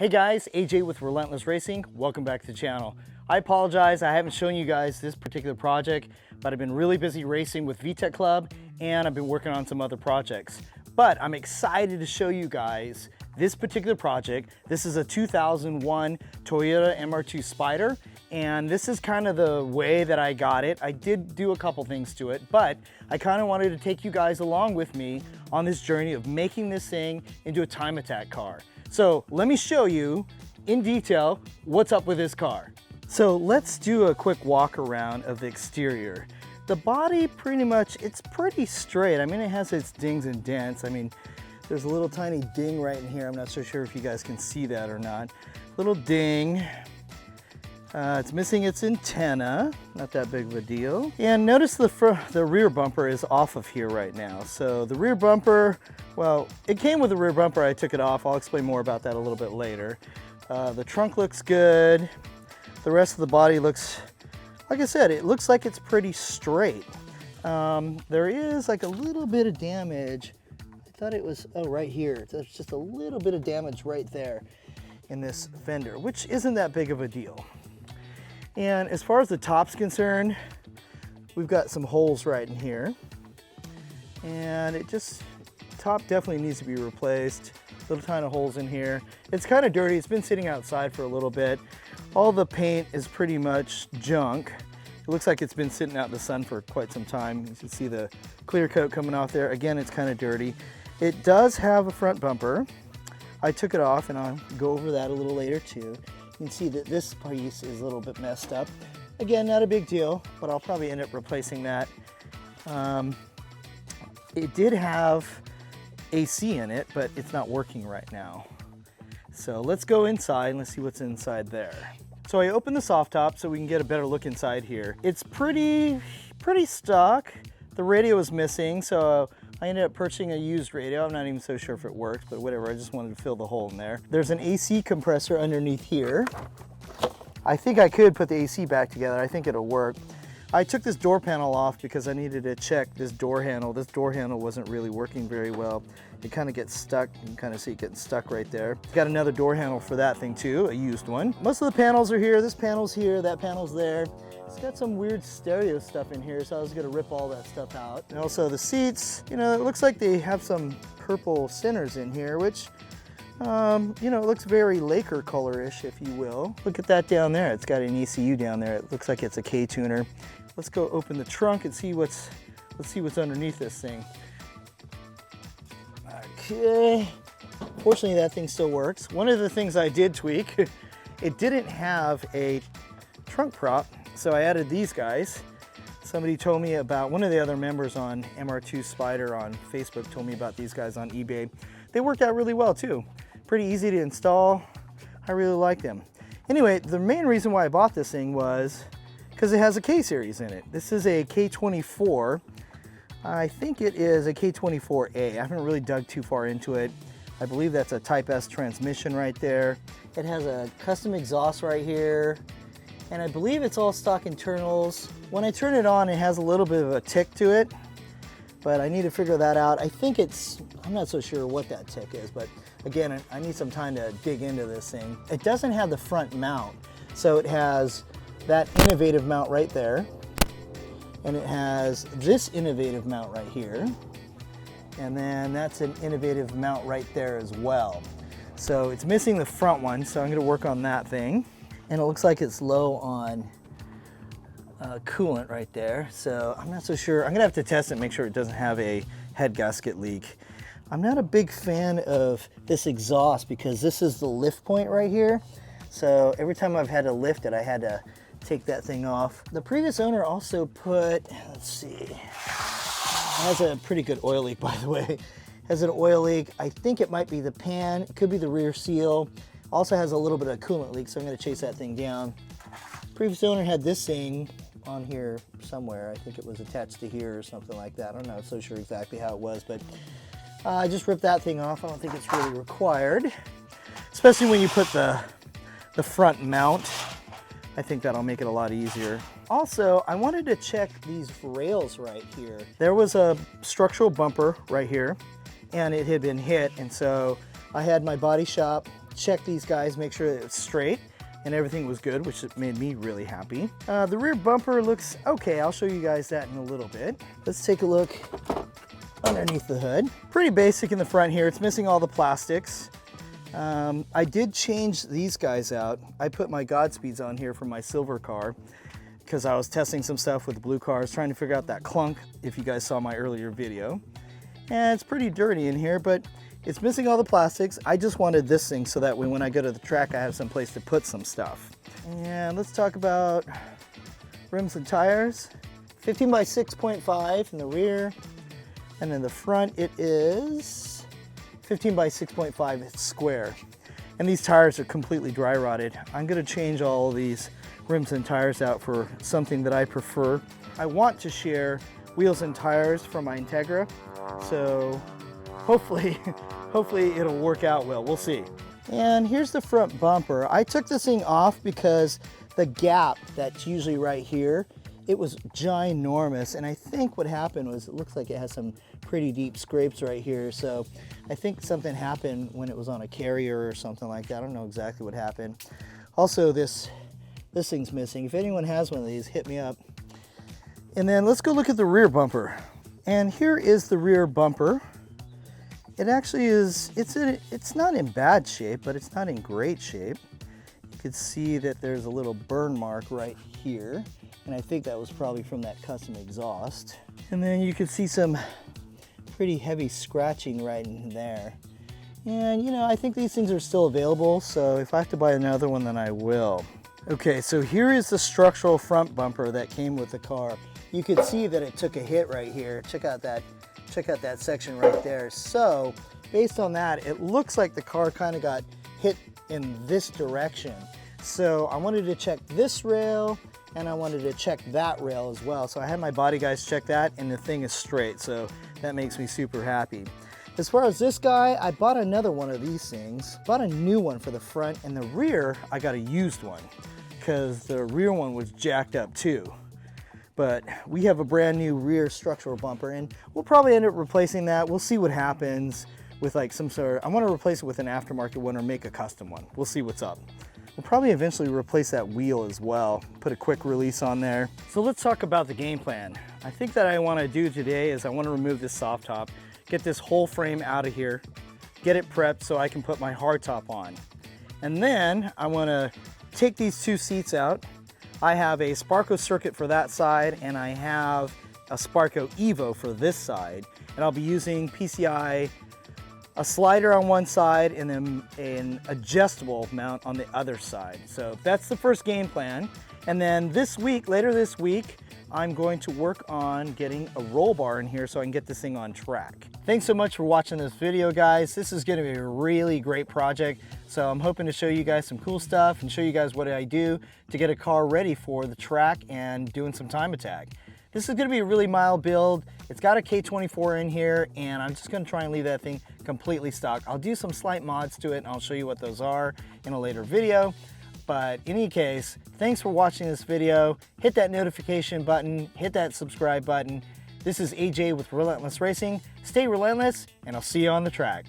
Hey guys, AJ with Relentless Racing. Welcome back to the channel. I apologize, I haven't shown you guys this particular project, but I've been really busy racing with VTech Club and I've been working on some other projects. But I'm excited to show you guys this particular project. This is a 2001 Toyota MR2 Spyder, and this is kind of the way that I got it. I did do a couple things to it, but I kind of wanted to take you guys along with me on this journey of making this thing into a time attack car. So let me show you in detail what's up with this car. So let's do a quick walk around of the exterior. The body pretty much, it's pretty straight. I mean, it has its dings and dents. I mean, there's a little tiny ding right in here. I'm not so sure if you guys can see that or not. Little ding. It's missing its antenna, not that big of a deal. And notice the rear bumper is off of here right now. So the rear bumper, well, it came with a rear bumper, I took it off. I'll explain more about that a little bit later. The trunk looks good. The rest of the body looks, like I said, it looks like it's pretty straight. There is like a little bit of damage. I thought it was, oh, right here. There's just a little bit of damage right there in this fender, which isn't that big of a deal. And as far as the top's concerned, we've got some holes right in here. And it just, top definitely needs to be replaced. Little tiny holes in here. It's kind of dirty. It's been sitting outside for a little bit. All the paint is pretty much junk. It looks like it's been sitting out in the sun for quite some time. You can see the clear coat coming off there. Again, it's kind of dirty. It does have a front bumper. I took it off and I'll go over that a little later too. You can see that this piece is a little bit messed up. Again, not a big deal, but I'll probably end up replacing that. It did have AC in it, but it's not working right now. So let's go inside and let's see what's inside there. So I opened the soft top so we can get a better look inside here. It's pretty stock. The radio is missing, so I ended up purchasing a used radio. I'm not even so sure if it works, but whatever, I just wanted to fill the hole in there. There's an AC compressor underneath here. I think I could put the AC back together. I think it'll work. I took this door panel off because I needed to check this door handle. This door handle wasn't really working very well. It kind of gets stuck. You can kind of see it getting stuck right there. Got another door handle for that thing too, a used one. Most of the panels are here. This panel's here, that panel's there. It's got some weird stereo stuff in here, so I was gonna rip all that stuff out. And also the seats, you know, it looks like they have some purple centers in here, which, you know, it looks very Laker color-ish, if you will. Look at that down there. It's got an ECU down there. It looks like it's a K-tuner. Let's go open the trunk and see let's see what's underneath this thing. Okay. Fortunately, that thing still works. One of the things I did tweak, it didn't have a trunk prop, so I added these guys. Somebody told me about, one of the other members on MR2 Spyder on Facebook told me about these guys on eBay. They worked out really well too. Pretty easy to install. I really like them. Anyway, the main reason why I bought this thing was because it has a K-series in it. This is a K24. I think it is a K24A. I haven't really dug too far into it. I believe that's a Type S transmission right there. It has a custom exhaust right here. And I believe it's all stock internals. When I turn it on, it has a little bit of a tick to it, but I need to figure that out. I think I'm not so sure what that tick is, but again, I need some time to dig into this thing. It doesn't have the front mount, so it has that innovative mount right there, and it has this innovative mount right here, and then that's an innovative mount right there as well. So it's missing the front one, so I'm gonna work on that thing. And it looks like it's low on coolant right there. So I'm not so sure. I'm gonna have to test it, make sure it doesn't have a head gasket leak. I'm not a big fan of this exhaust because this is the lift point right here. So every time I've had to lift it, I had to take that thing off. The previous owner also put, let's see, it has a pretty good oil leak, by the way. Has an oil leak. I think it might be the pan. It could be the rear seal. Also has a little bit of coolant leak, so I'm gonna chase that thing down. Previous owner had this thing on here somewhere. I think it was attached to here or something like that. I'm not so sure exactly how it was, but I just ripped that thing off. I don't think it's really required, especially when you put the front mount. I think that'll make it a lot easier. Also, I wanted to check these rails right here. There was a structural bumper right here, and it had been hit, and so I had my body shop check these guys, make sure that it's straight and everything was good, which made me really happy. The rear bumper looks okay. I'll show you guys that in a little bit. Let's take a look underneath the hood. Pretty basic in the front here. It's missing all the plastics. I did change these guys out. I put my Godspeeds on here for my silver car because I was testing some stuff with the blue cars, trying to figure out that clunk, if you guys saw my earlier video. And it's pretty dirty in here, but it's missing all the plastics. I just wanted this thing so that way when I go to the track, I have some place to put some stuff. And let's talk about rims and tires. 15 by 6.5 in the rear. And in the front, it is 15 by 6.5, it's square. And these tires are completely dry rotted. I'm gonna change all of these rims and tires out for something that I prefer. I want to share wheels and tires from my Integra, so hopefully it'll work out well, we'll see. And here's the front bumper. I took this thing off because the gap that's usually right here, it was ginormous, and I think what happened was it looks like it has some pretty deep scrapes right here, so I think something happened when it was on a carrier or something like that. I don't know exactly what happened. Also, this thing's missing. If anyone has one of these, hit me up. And then let's go look at the rear bumper. And here is the rear bumper. It actually is, it's not in bad shape, but it's not in great shape. You can see that there's a little burn mark right here. And I think that was probably from that custom exhaust. And then you can see some pretty heavy scratching right in there. And you know, I think these things are still available, so if I have to buy another one, then I will. Okay, so here is the structural front bumper that came with the car. You can see that it took a hit right here. Check out that section right there. So based on that, it looks like the car kind of got hit in this direction. So I wanted to check this rail, and I wanted to check that rail as well. So I had my body guys check that, and the thing is straight, so that makes me super happy. As far as this guy, I bought another one of these things. Bought a new one for the front, and the rear, I got a used one because the rear one was jacked up too. But we have a brand new rear structural bumper, and we'll probably end up replacing that. We'll see what happens with like some sort of, I want to replace it with an aftermarket one or make a custom one. We'll see what's up. We'll probably eventually replace that wheel as well, put a quick release on there. So let's talk about the game plan. I think that I want to do today is I want to remove this soft top, get this whole frame out of here, get it prepped so I can put my hard top on. And then I want to take these two seats out. I have a Sparco circuit for that side, and I have a Sparco Evo for this side. And I'll be using PCI, a slider on one side, and then an adjustable mount on the other side. So that's the first game plan. And then this week, later this week, I'm going to work on getting a roll bar in here so I can get this thing on track. Thanks so much for watching this video, guys. This is gonna be a really great project. So I'm hoping to show you guys some cool stuff and show you guys what I do to get a car ready for the track and doing some time attack. This is gonna be a really mild build. It's got a K24 in here, and I'm just gonna try and leave that thing completely stock. I'll do some slight mods to it, and I'll show you what those are in a later video. But in any case, thanks for watching this video. Hit that notification button, hit that subscribe button. This is AJ with Relentless Racing. Stay relentless, and I'll see you on the track.